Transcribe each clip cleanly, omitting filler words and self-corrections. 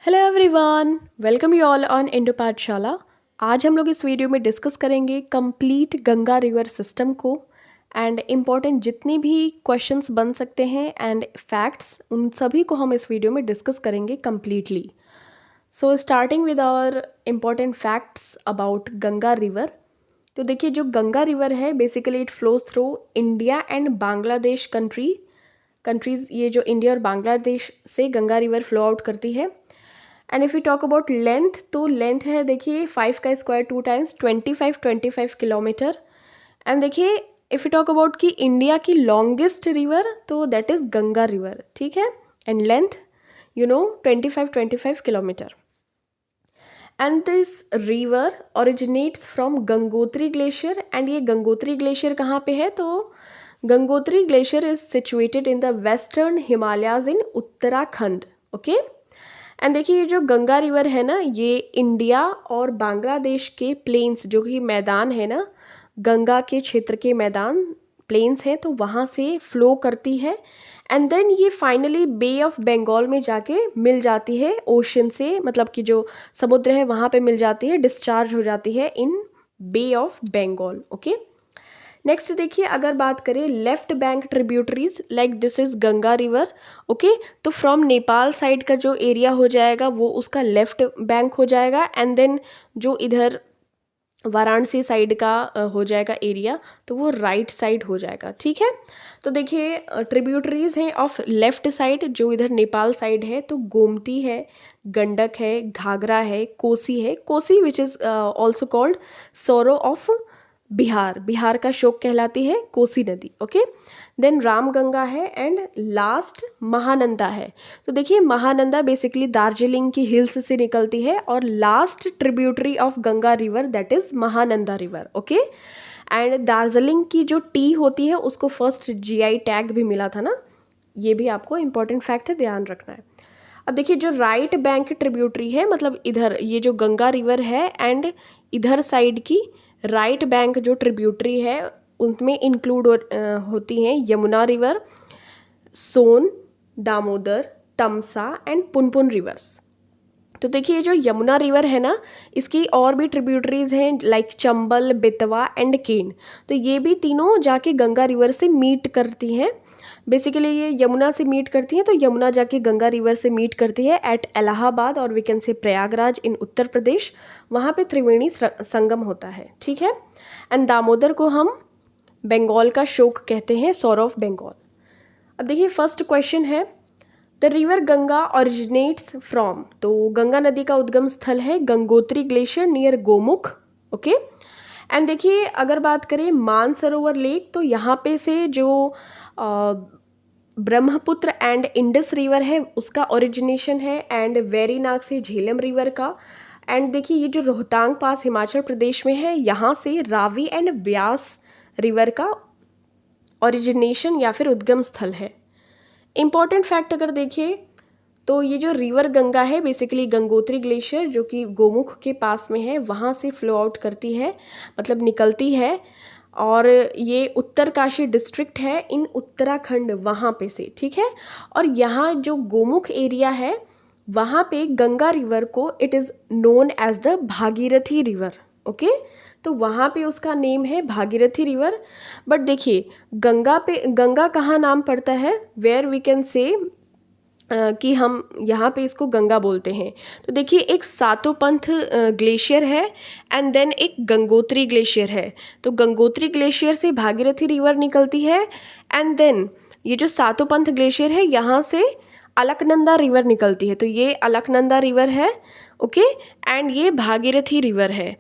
Hello everyone, welcome you all on Indo पाठशाला। आज हम लोग इस वीडियो में डिस्कस करेंगे कंप्लीट गंगा रिवर सिस्टम को एंड इम्पॉर्टेंट जितने भी क्वेश्चंस बन सकते हैं एंड फैक्ट्स उन सभी को हम इस वीडियो में डिस्कस करेंगे completely. So starting with our important facts about Ganga river. तो देखिए, जो गंगा रिवर है basically it flows through India and Bangladesh countries. ये जो इंडिया और बांग्लादेश से गंगा रिवर फ्लो आउट करती है। And if you talk about length, तो लेंथ है देखिए 5 का स्क्वायर 2 टाइम्स 25 किलोमीटर। एंड देखिए, इफ़ यू टॉक अबाउट कि इंडिया की लॉन्गेस्ट रिवर, तो दैट इज़ गंगा रिवर, ठीक है। And length 25 kilometre. And this river originates from Gangotri glacier. And ये गंगोत्री ग्लेशियर कहाँ पे है? तो Gangotri glacier is situated in the western Himalayas in Uttarakhand. Okay. And देखिए, ये जो गंगा रिवर है ना, ये इंडिया और बांग्लादेश के प्लेन्स, जो कि मैदान है ना, गंगा के क्षेत्र के मैदान प्लेन्स हैं, तो वहाँ से फ्लो करती है। एंड देन ये फाइनली बे ऑफ बंगाल में जाके मिल जाती है ओशन से, मतलब कि जो समुद्र है वहाँ पे मिल जाती है, डिस्चार्ज हो जाती है इन बे ऑफ बंगाल। ओके। नेक्स्ट देखिए, अगर बात करें left bank tributaries like this is Ganga river. Okay. तो फ्रॉम नेपाल साइड का जो एरिया हो जाएगा वो उसका लेफ्ट बैंक हो जाएगा। एंड देन जो इधर वाराणसी साइड का हो जाएगा एरिया, तो वो राइट साइड हो जाएगा, ठीक है। तो देखिए, ट्रिब्यूटरीज हैं ऑफ लेफ्ट साइड, जो इधर नेपाल साइड है, तो गोमती है, गंडक है, घाघरा है, कोसी है। Kosi which is also called सोरो ऑफ बिहार का शोक कहलाती है कोसी नदी। ओके। देन रामगंगा है एंड लास्ट महानंदा है। तो देखिए, महानंदा बेसिकली दार्जिलिंग की हिल्स से निकलती है और last tributary of Ganga river that is Mahananda river. Okay. And Darjeeling की जो टी होती है उसको फर्स्ट जीआई टैग भी मिला था ना, ये भी आपको इम्पोर्टेंट फैक्ट है, ध्यान रखना है। अब देखिए, जो राइट बैंक ट्रिब्यूटरी है, मतलब इधर ये जो गंगा रिवर है एंड इधर साइड की राइट बैंक जो ट्रिब्यूटरी है उनमें इंक्लूड होती हैं Yamuna river, Son, Damodar, Tamsa and Punpun rivers. तो देखिए, जो यमुना रिवर है ना, इसकी और भी ट्रिब्यूटरीज हैं लाइक चंबल, बेतवा एंड केन। तो ये भी तीनों जाके गंगा रिवर से मीट करती हैं। बेसिकली ये यमुना से मीट करती हैं, तो यमुना जाके गंगा रिवर से मीट करती है एट इलाहाबाद और वी कैन से प्रयागराज इन उत्तर प्रदेश। वहाँ पे त्रिवेणी संगम होता है, ठीक है। एंड दामोदर को हम बंगाल का शोक कहते हैं, सोर ऑफ बंगाल। अब देखिए, फर्स्ट क्वेश्चन है the river Ganga originates from. तो गंगा नदी का उद्गम स्थल है Gangotri glacier near Gomukh. Okay. And देखिए, अगर बात करें मानसरोवर लेक, तो यहाँ पे से जो ब्रह्मपुत्र एंड इंडस रिवर है उसका ओरिजिनेशन है। एंड वेरीनाग से झेलम रिवर का। एंड देखिए, ये जो रोहतांग पास हिमाचल प्रदेश में है, यहाँ से रावी एंड ब्यास रिवर का ओरिजिनेशन या फिर उद्गम स्थल है। इम्पॉर्टेंट फैक्ट अगर देखें, तो ये जो रिवर गंगा है बेसिकली गंगोत्री ग्लेशियर जो कि गोमुख के पास में है वहाँ से फ्लो आउट करती है, मतलब निकलती है। और ये उत्तरकाशी डिस्ट्रिक्ट है इन उत्तराखंड, वहाँ पे से, ठीक है। और यहाँ जो गोमुख एरिया है वहाँ पे गंगा रिवर को it is known as the Bhagirathi river. Okay. तो वहाँ पे उसका नेम है भागीरथी रिवर। बट देखिए, गंगा कहाँ नाम पड़ता है, वेयर वी कैन से कि हम यहाँ पे इसको गंगा बोलते हैं। तो देखिए, एक सातोपंथ ग्लेशियर है एंड देन एक गंगोत्री ग्लेशियर है। तो गंगोत्री ग्लेशियर से भागीरथी रिवर निकलती है एंड देन ये जो सातोपंथ ग्लेशियर है यहाँ से अलकनंदा रिवर निकलती है। तो ये अलकनंदा रिवर है, ओके। एंड ये भागीरथी रिवर है।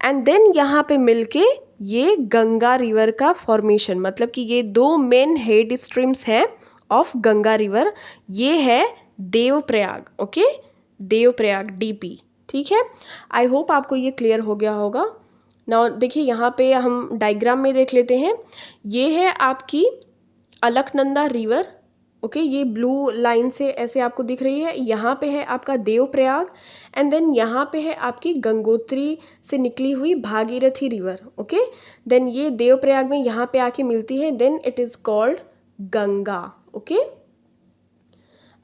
एंड देन यहाँ पे मिलके ये गंगा रिवर का फॉर्मेशन, मतलब कि ये दो मेन हेड स्ट्रीम्स हैं ऑफ गंगा रिवर, ये है देवप्रयाग। ओके। देवप्रयाग डीपी, ठीक है। आई होप आपको ये क्लियर हो गया होगा। नाउ देखिए, यहाँ पे हम डायग्राम में देख लेते हैं। ये है आपकी अलकनंदा रिवर। ओके। ये ब्लू लाइन से ऐसे आपको दिख रही है, यहाँ पे है आपका देवप्रयाग एंड देन यहाँ पे है आपकी गंगोत्री से निकली हुई भागीरथी रिवर। ओके। देन ये देवप्रयाग में यहाँ पे आके मिलती है, then it is called Ganga. Okay.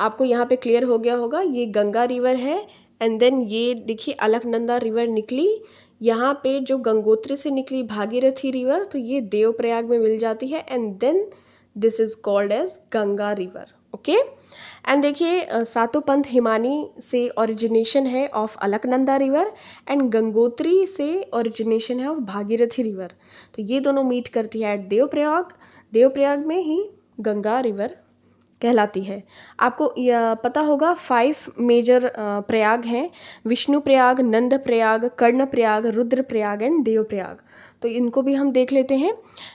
आपको यहाँ पे क्लियर हो गया होगा, ये गंगा रिवर है एंड देन ये देखिए अलकनंदा रिवर निकली, यहाँ पे जो गंगोत्री से निकली भागीरथी रिवर, तो ये देवप्रयाग में मिल जाती है and then this is called as Ganga river. Okay, and देखिए सातों पंथ हिमानी से ओरिजिनेशन है of Alaknanda river and Gangotri से ओरिजिनेशन है ऑफ भागीरथी रिवर। तो ये दोनों मीट करती है एट देवप्रयाग, देवप्रयाग में ही गंगा रिवर कहलाती है। आपको पता होगा 5 मेजर प्रयाग हैं, विष्णु प्रयाग, नंद प्रयाग, कर्ण प्रयाग, रुद्र प्रयाग एंड देव प्रयाग। तो इनको भी हम देख लेते हैं।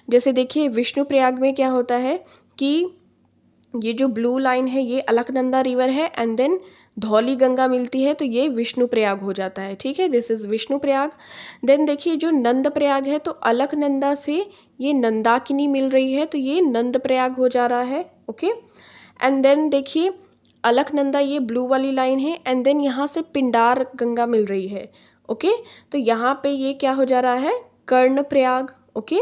जैसे देखिए विष्णु प्रयाग में क्या होता है कि ये जो ब्लू लाइन है ये अलकनंदा रिवर है एंड देन धौली गंगा मिलती है, तो ये विष्णु प्रयाग हो जाता है। ठीक है, this is Vishnu Prayag. Then देखिए जो नंद प्रयाग है, तो अलकनंदा से ये नंदाकिनी मिल रही है, तो ये नंद प्रयाग हो जा रहा है। ओके, एंड देन देखिए अलकनंदा ये ब्लू वाली लाइन है एंड देन यहाँ से पिंडार गंगा मिल रही है। ओके, तो यहाँ पे ये क्या हो जा रहा है, कर्ण प्रयाग। ओके,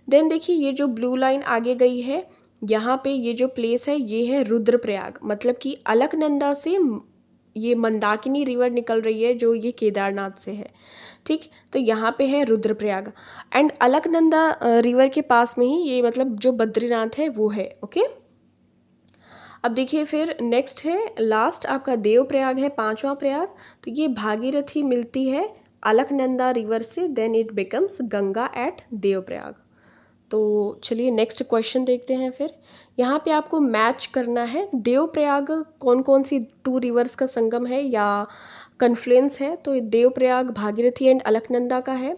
देन देखिए ये जो ब्लू लाइन आगे गई है, यहाँ पे ये जो प्लेस है ये है रुद्रप्रयाग, मतलब कि अलकनंदा से ये मंदाकिनी रिवर निकल रही है जो ये केदारनाथ से है। ठीक, तो यहाँ पे है रुद्रप्रयाग एंड अलकनंदा रिवर के पास में ही ये मतलब जो बद्रीनाथ है वो है। ओके, अब देखिए फिर नेक्स्ट है लास्ट आपका देवप्रयाग है, 5वां प्रयाग। तो ये भागीरथी मिलती है अलकनंदा रिवर से, then it becomes Ganga at Devprayag. तो चलिए नेक्स्ट क्वेश्चन देखते हैं। फिर यहाँ पे आपको मैच करना है देवप्रयाग कौन कौन सी 2 रिवर्स का संगम है या कन्फ्लुएंस है। तो देवप्रयाग भागीरथी एंड अलकनंदा का है,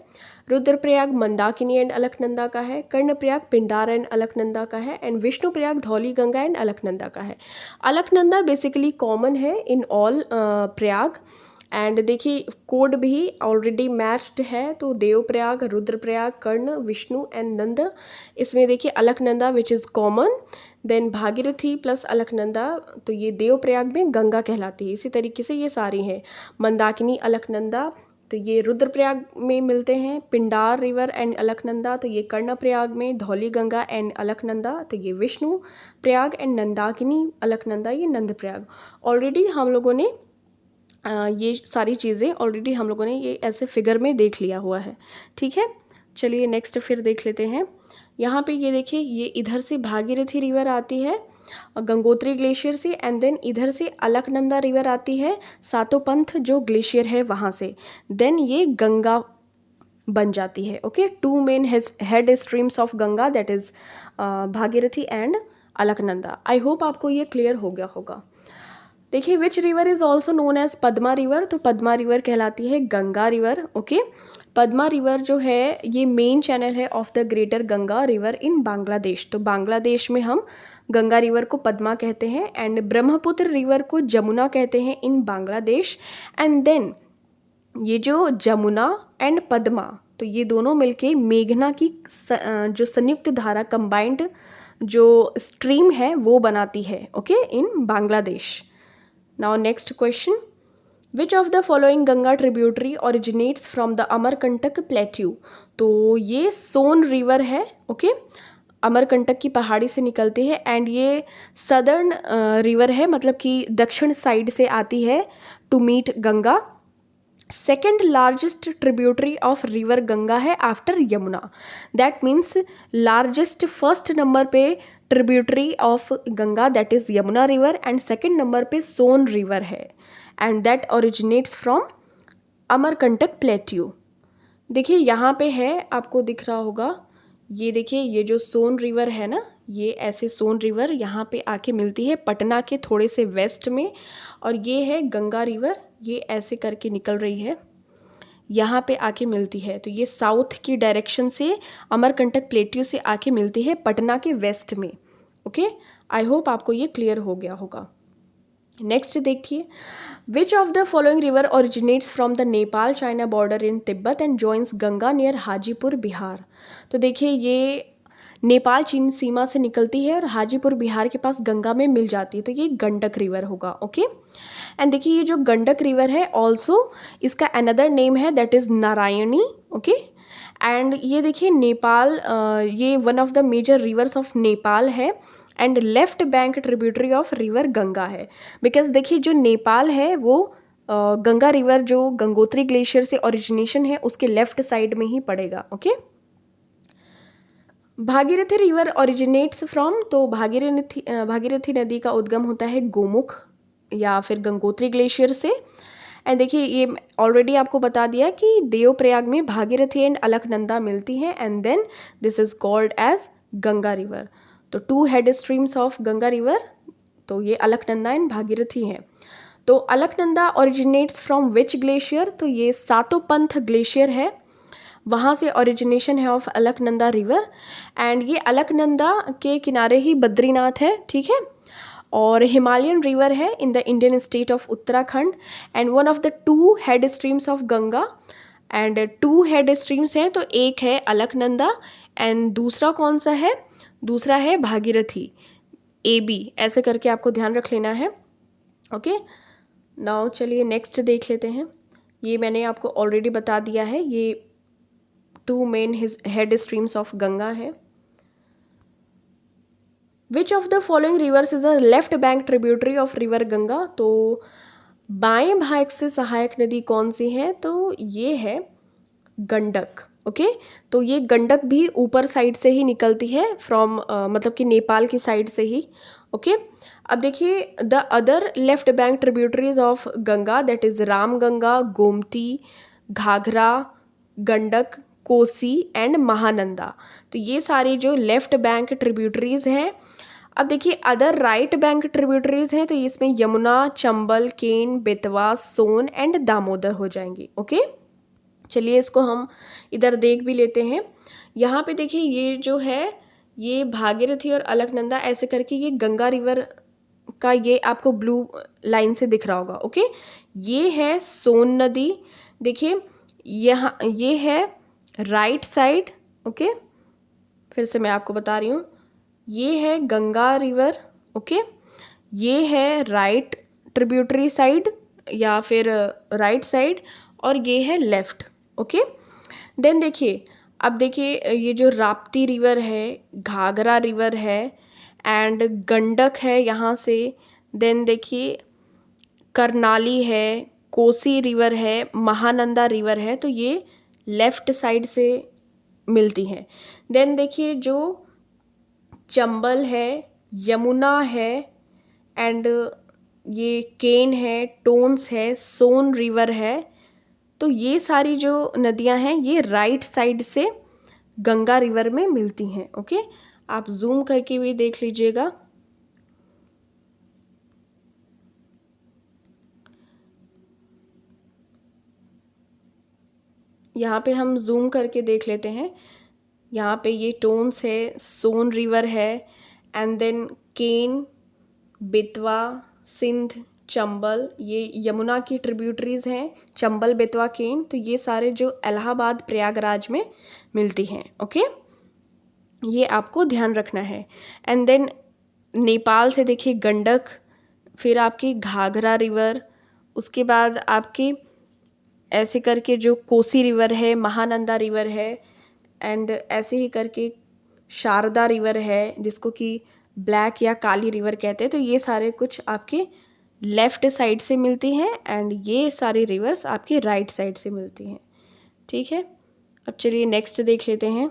रुद्रप्रयाग मंदाकिनी एंड अलकनंदा का है, कर्णप्रयाग पिंडार एंड अलकनंदा का है एंड विष्णुप्रयाग धौली गंगा एंड अलकनंदा का है। अलकनंदा बेसिकली कॉमन है इन ऑल प्रयाग एंड देखिए कोड भी ऑलरेडी मैच्ड है, तो देवप्रयाग, रुद्रप्रयाग, कर्ण, विष्णु एंड नंद। इसमें देखिए Alaknanda which is common, then Bhagirathi plus Alaknanda, तो ये देवप्रयाग में गंगा कहलाती है। इसी तरीके से ये सारी हैं, मंदाकिनी, अलकनंदा, तो ये रुद्रप्रयाग में मिलते हैं, पिंडार रिवर एंड अलकनंदा, तो ये कर्णप्रयाग में, धौली गंगा एंड अलकनंदा, तो ये विष्णु प्रयाग एंड नंदाकिनी अलकनंदा, ये नंद प्रयाग। ऑलरेडी हम लोगों ने ये सारी चीज़ें ऑलरेडी हम लोगों ने ये ऐसे फिगर में देख लिया हुआ है। ठीक है, चलिए नेक्स्ट फिर देख लेते हैं। यहाँ पे ये देखिए ये इधर से भागीरथी रिवर आती है गंगोत्री ग्लेशियर से एंड देन इधर से अलकनंदा रिवर आती है सातों पंथ जो ग्लेशियर है वहाँ से, देन ये गंगा बन जाती है। Okay, 2 main head streams of Ganga that is Bhagirathi and Alaknanda. I hope आपको ये क्लियर हो गया होगा। देखिए which river is also known as Padma river, तो पद्मा रिवर कहलाती है Ganga river. Okay, Padma river जो है ये मेन चैनल है of the greater Ganga river in Bangladesh. तो बांग्लादेश में हम गंगा रिवर को पद्मा कहते हैं एंड ब्रह्मपुत्र रिवर को जमुना कहते हैं इन बांग्लादेश। एंड देन ये जो जमुना एंड पद्मा, तो ये दोनों मिलके मेघना की जो संयुक्त धारा कंबाइंड जो स्ट्रीम है वो बनाती है। Okay, in Bangladesh. Now next question, which of the following Ganga tributary originates from the Amarkantak plateau. तो ये सोन रिवर है। ओके, अमरकंटक की पहाड़ी से निकलती है एंड ये सदर्न रिवर है, मतलब कि दक्षिण साइड से आती है to meet Ganga. Second largest tributary of river Ganga है after Yamuna, that means largest first number पे tributary of Ganga that is Yamuna river and second number पे सोन रिवर है and that originates from Amarkantak plateau. देखिए यहाँ पे है, आपको दिख रहा होगा, ये देखिए ये जो सोन रिवर है ना, ये ऐसे सोन रिवर यहाँ पे आके मिलती है पटना के थोड़े से वेस्ट में, और ये है गंगा रिवर, ये ऐसे करके निकल रही है यहाँ पे आके मिलती है। तो ये साउथ की डायरेक्शन से अमरकंटक प्लेट्यू से आके मिलती है पटना के वेस्ट में। ओके, आई होप आपको ये क्लियर हो गया होगा। नेक्स्ट देखिए, विच of the following river originates from the Nepal China border in Tibet and joins Ganga near Hajipur Bihar. तो देखिए ये नेपाल चीन सीमा से निकलती है और हाजीपुर बिहार के पास गंगा में मिल जाती है, तो ये गंडक रिवर होगा। ओके, एंड देखिए ये जो गंडक रिवर है ऑल्सो इसका अनदर नेम है that is Narayani. Okay, and ये देखिए नेपाल ये one of the major rivers of Nepal है and left bank tributary of river Ganga है। बिकॉज देखिए जो नेपाल है वो गंगा रिवर जो गंगोत्री ग्लेशियर से ओरिजिनेशन है उसके लेफ्ट साइड में ही पड़ेगा। Okay, Bhagirathi river originates from, तो भागीरथी नदी का उद्गम होता है गोमुख या फिर गंगोत्री ग्लेशियर से। एंड देखिए ये ऑलरेडी आपको बता दिया कि देवप्रयाग में भागीरथी एंड अलकनंदा मिलती हैं and then this is called as Ganga river. तो two head streams of Ganga river, तो ये अलकनंदा एंड भागीरथी हैं। तो Alaknanda originates from which glacier, तो ये सातोपंथ ग्लेशियर है, वहाँ से ओरिजिनेशन है ऑफ अलकनंदा रिवर। एंड ये अलकनंदा के किनारे ही बद्रीनाथ है, ठीक है, और हिमालयन रिवर है in the Indian state of Uttarakhand and one of the two head streams of Ganga. And two head streams हैं, तो एक है अलकनंदा एंड दूसरा कौन सा है, दूसरा है भागीरथी, AB ऐसे करके आपको ध्यान रख लेना है। ओके, नाउ चलिए नेक्स्ट देख लेते हैं। ये मैंने आपको ऑलरेडी बता दिया है, ये two main head streams of Ganga है। Which of the following rivers is a left bank tributary of river Ganga, तो बाएं भाग से सहायक नदी कौन सी है, तो ये है गंडक। ओके, तो ये गंडक भी ऊपर साइड से ही निकलती है फ्रॉम मतलब कि नेपाल की साइड से ही। ओके, अब देखिए the other left bank tributaries of Ganga that is Ram Ganga, Gomti, Ghaghara, Gandak, Kosi and Mahananda. तो ये सारी जो लेफ्ट बैंक ट्रिब्यूटरीज हैं। अब देखिए अदर राइट बैंक ट्रिब्यूटरीज हैं, तो इसमें यमुना, चंबल, केन, बेतवा, सोन एंड दामोदर हो जाएंगी। ओके, चलिए इसको हम इधर देख भी लेते हैं। यहाँ पे देखिए ये जो है ये भागीरथी और अलकनंदा ऐसे करके ये गंगा रिवर का ये आपको ब्लू लाइन से दिख रहा होगा। ओके, ये है सोन नदी, देखिए यहाँ ये है राइट साइड। ओके, फिर से मैं आपको बता रही हूँ, ये है गंगा रिवर। ओके, ये है राइट ट्रिब्यूटरी साइड या फिर राइट साइड और ये है लेफ्ट। ओके, देन देखिए अब देखिए ये जो राप्ती रिवर है, घाघरा रिवर है एंड गंडक है यहाँ से, देन देखिए करनाली है, कोसी रिवर है, महानंदा रिवर है, तो ये लेफ्ट साइड से मिलती हैं। देन देखिए जो चंबल है, यमुना है एंड ये केन है, टोन्स है, सोन रिवर है, तो ये सारी जो नदियां हैं ये राइट साइड से गंगा रिवर में मिलती हैं। ओके, आप जूम करके भी देख लीजिएगा। यहाँ पे हम जूम करके देख लेते हैं। यहाँ पे ये टोन्स है, सोन रिवर है एंड देन केन, बेतवा, सिंध, चंबल, ये यमुना की ट्रिब्यूटरीज हैं, चंबल, बेतवा, केन, तो ये सारे जो इलाहाबाद प्रयागराज में मिलती हैं। ओके, ये आपको ध्यान रखना है। एंड देन नेपाल से देखिए गंडक, फिर आपकी घाघरा रिवर, उसके बाद आपकी ऐसे करके जो कोसी रिवर है, महानंदा रिवर है एंड ऐसे ही करके शारदा रिवर है जिसको कि ब्लैक या काली रिवर कहते हैं। तो ये सारे कुछ आपके लेफ़्ट साइड से मिलती हैं एंड ये सारी रिवर्स आपकी राइट साइड से मिलती हैं। ठीक है, अब चलिए नेक्स्ट देख लेते हैं।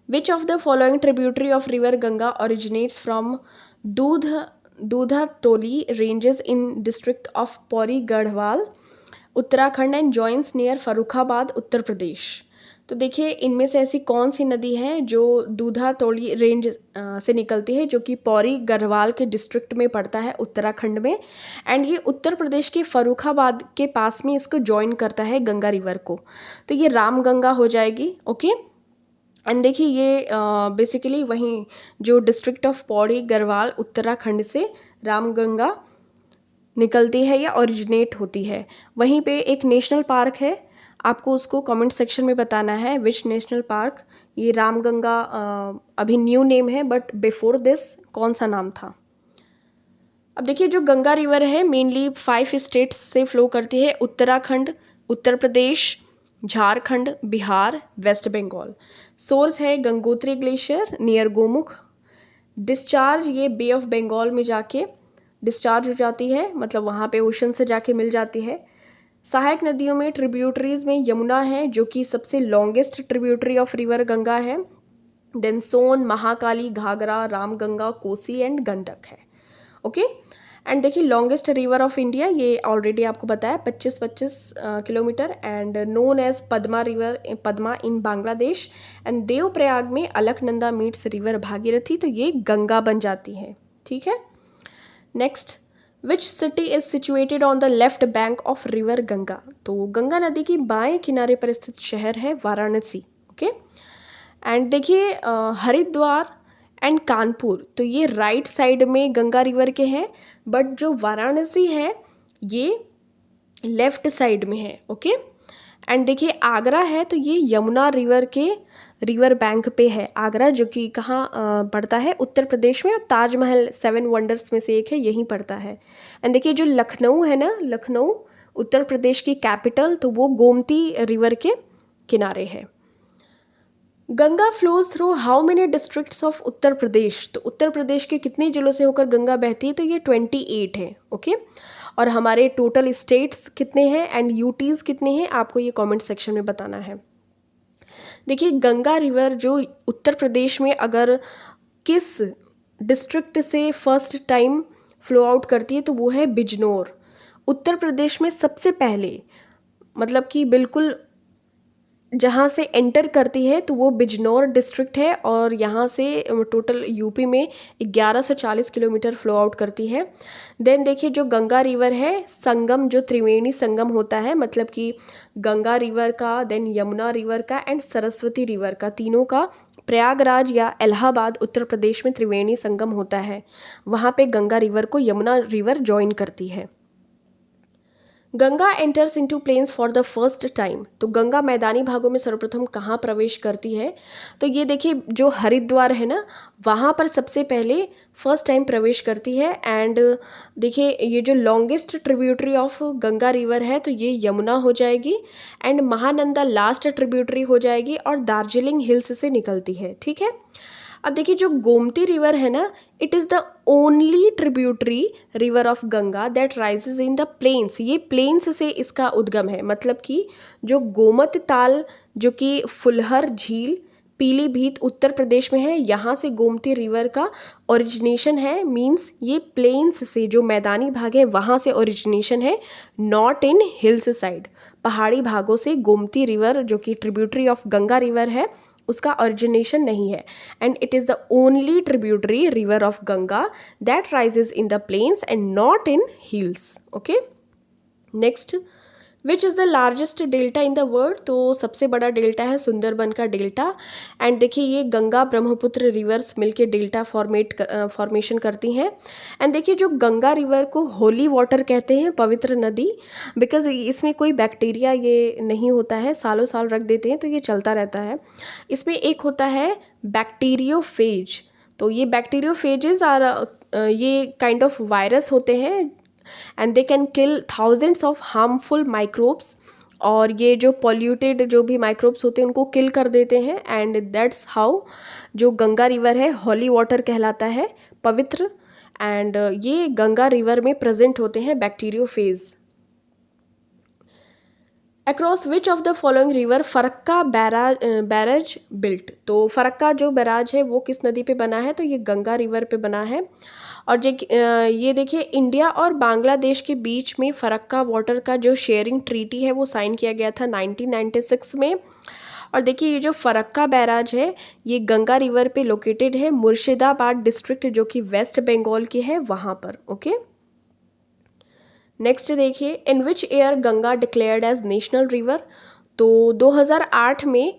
Which of the following tributary of river Ganga originates from Dudhatoli ranges in district of Pauri Garhwal Uttarakhand and joins near Farrukhabad Uttar Pradesh. तो देखिए इनमें से ऐसी कौन सी नदी है जो दूधाटोली रेंज से निकलती है, जो कि पौरी गढ़वाल के डिस्ट्रिक्ट में पड़ता है उत्तराखंड में, एंड ये उत्तर प्रदेश के फर्रुखाबाद के पास में इसको जॉइन करता है गंगा रिवर को, तो ये राम गंगा हो जाएगी। ओके, एंड देखिए ये बेसिकली वहीं जो डिस्ट्रिक्ट ऑफ पौड़ी गढ़वाल उत्तराखंड से राम गंगा निकलती है या ओरिजिनेट होती है। वहीं पे एक नेशनल पार्क है, आपको उसको कमेंट सेक्शन में बताना है विच नेशनल पार्क। ये रामगंगा अभी न्यू नेम है बट बिफोर दिस कौन सा नाम था। अब देखिए जो गंगा रिवर है मेनली 5 स्टेट्स से फ्लो करती है, उत्तराखंड, उत्तर प्रदेश, झारखंड, बिहार, वेस्ट बंगाल। सोर्स है Gangotri glacier near Gomukh, discharge ये बे ऑफ बंगाल में जाके डिस्चार्ज हो जाती है, मतलब वहाँ पे ओशन से जाके मिल जाती है। सहायक नदियों में ट्रिब्यूटरीज में यमुना है जो कि सबसे longest tributary of river Ganga है। देन सोन, महाकाली, घाघरा, रामगंगा, कोसी एंड गंडक है। ओके। एंड देखिए लॉन्गेस्ट रिवर ऑफ इंडिया, ये ऑलरेडी आपको बताया 25 kilometre, and known as Padma river, Padma in Bangladesh. And Devprayag में अलकनंदा मीट्स रिवर भागीरथी, तो ये गंगा बन जाती है। ठीक है। Next, which city is situated on the left bank of river Ganga? तो गंगा नदी की बाएं किनारे पर स्थित शहर है वाराणसी। ओके। एंड देखिए हरिद्वार एंड कानपुर, तो ये राइट साइड में गंगा रिवर के हैं, बट जो वाराणसी है ये लेफ्ट साइड में है। ओके। एंड देखिए आगरा है, तो ये यमुना रिवर के रिवर बैंक पे है आगरा, जो कि कहाँ पड़ता है? उत्तर प्रदेश में। और ताजमहल 7 वंडर्स में से एक है, यहीं पड़ता है। एंड देखिए जो लखनऊ है ना, लखनऊ उत्तर प्रदेश की कैपिटल, तो वो गोमती रिवर के किनारे है। Ganga flows through how many districts of Uttar Pradesh? तो उत्तर प्रदेश के कितने जिलों से होकर गंगा बहती है? तो ये 28 है। ओके। और हमारे टोटल स्टेट्स कितने हैं एंड यूटीज़ कितने हैं, आपको ये कमेंट सेक्शन में बताना है। देखिए गंगा रिवर जो उत्तर प्रदेश में अगर किस डिस्ट्रिक्ट से फर्स्ट टाइम फ्लो आउट करती है, तो वो है बिजनौर। उत्तर प्रदेश में सबसे पहले, मतलब कि बिल्कुल जहाँ से एंटर करती है, तो वो बिजनौर डिस्ट्रिक्ट है, और यहाँ से टोटल यूपी में 1140 किलोमीटर फ्लो आउट करती है। देन देखिए जो गंगा रिवर है, संगम जो त्रिवेणी संगम होता है, मतलब कि गंगा रिवर का, देन यमुना रिवर का एंड सरस्वती रिवर का, तीनों का प्रयागराज या इलाहाबाद उत्तर प्रदेश में त्रिवेणी संगम होता है। वहाँ पे गंगा रिवर को यमुना रिवर जॉइन करती है। Ganga enters into plains for the first time, तो गंगा मैदानी भागों में सर्वप्रथम कहाँ प्रवेश करती है? तो ये देखिए जो हरिद्वार है ना, वहाँ पर सबसे पहले फर्स्ट टाइम प्रवेश करती है। एंड देखिए ये जो longest tributary of Ganga river है, तो ये यमुना हो जाएगी, एंड महानंदा लास्ट ट्रिब्यूटरी हो जाएगी, और दार्जिलिंग हिल्स से निकलती है। ठीक है। अब देखिए जो गोमती रिवर है ना, it is the only tributary river of Ganga that rises in the plains. ये प्लेन्स से इसका उद्गम है, मतलब कि जो गोमत ताल, जो कि फुलहर झील, पीलीभीत उत्तर प्रदेश में है, यहाँ से गोमती रिवर का ओरिजिनेशन है। मीन्स ये प्लेन्स से, जो मैदानी भाग है वहाँ से ओरिजिनेशन है, नॉट इन हिल्स साइड। पहाड़ी भागों से गोमती रिवर, जो कि ट्रिब्यूटरी ऑफ गंगा रिवर है, उसका ओरिजिनेशन नहीं है। And it is the only tributary river of Ganga that rises in the plains and not in hills. Okay. Next, which is the largest delta in the world? तो सबसे बड़ा delta है सुंदरबन का delta. And देखिए ये Ganga Brahmaputra reverse मिलके delta formation करती हैं। एंड देखिए जो गंगा रिवर को होली वाटर कहते हैं, पवित्र नदी, बिकॉज इसमें कोई बैक्टीरिया ये नहीं होता है, सालों साल रख देते हैं तो ये चलता रहता है। इसमें एक होता है बैक्टीरियोफेज, तो ये बैक्टीरियोफेजेस आर ये काइंड ऑफ वायरस होते हैं, and they can kill thousands of harmful microbes, और ये जो पॉल्यूटेड जो भी माइक्रोब्स होते हैं उनको किल कर देते हैं। एंड दैट्स हाउ जो गंगा रिवर है हॉली वाटर कहलाता है, पवित्र। एंड ये गंगा रिवर में प्रेजेंट होते हैं bacteriophage. Across which of the following river Farakka barrage built? तो फरक्का जो बैराज है वो किस नदी पे बना है? तो ये गंगा रिवर पे बना है। और ये देखिए इंडिया और बांग्लादेश के बीच में फरक्का वाटर का जो शेयरिंग ट्रीटी है वो साइन किया गया था 1996 में। और देखिए ये जो फरक्का बैराज है ये गंगा रिवर पे लोकेटेड है, मुर्शिदाबाद डिस्ट्रिक्ट जो कि वेस्ट बंगाल की है वहाँ पर। ओके। नेक्स्ट देखिए, in which year Ganga declared as national river? तो 2008 में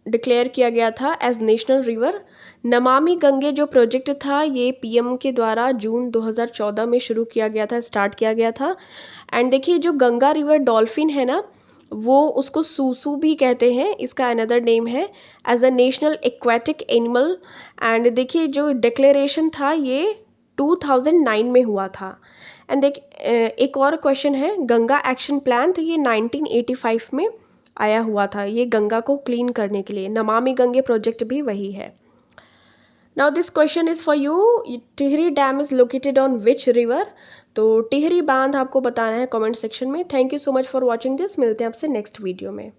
डिक्लेयर किया गया था as national river. Namami Gange जो प्रोजेक्ट था ये पीएम के द्वारा जून 2014 में शुरू किया गया था, स्टार्ट किया गया था। एंड देखिए जो गंगा रिवर डॉल्फिन है ना, वो उसको सूसू भी कहते हैं, इसका अनदर नेम है as the national aquatic animal. And देखिए जो डिक्लेरेशन था ये 2009 में हुआ था। एंड एक और क्वेश्चन है, गंगा एक्शन प्लान, तो ये 1985 में आया हुआ था, ये गंगा को क्लीन करने के लिए। नमामि गंगे प्रोजेक्ट भी वही है। Now this question is for you, Tehri dam is located on which river? तो टिहरी बांध आपको बताना है कमेंट सेक्शन में। Thank you so much for watching this, मिलते हैं आपसे नेक्स्ट वीडियो में।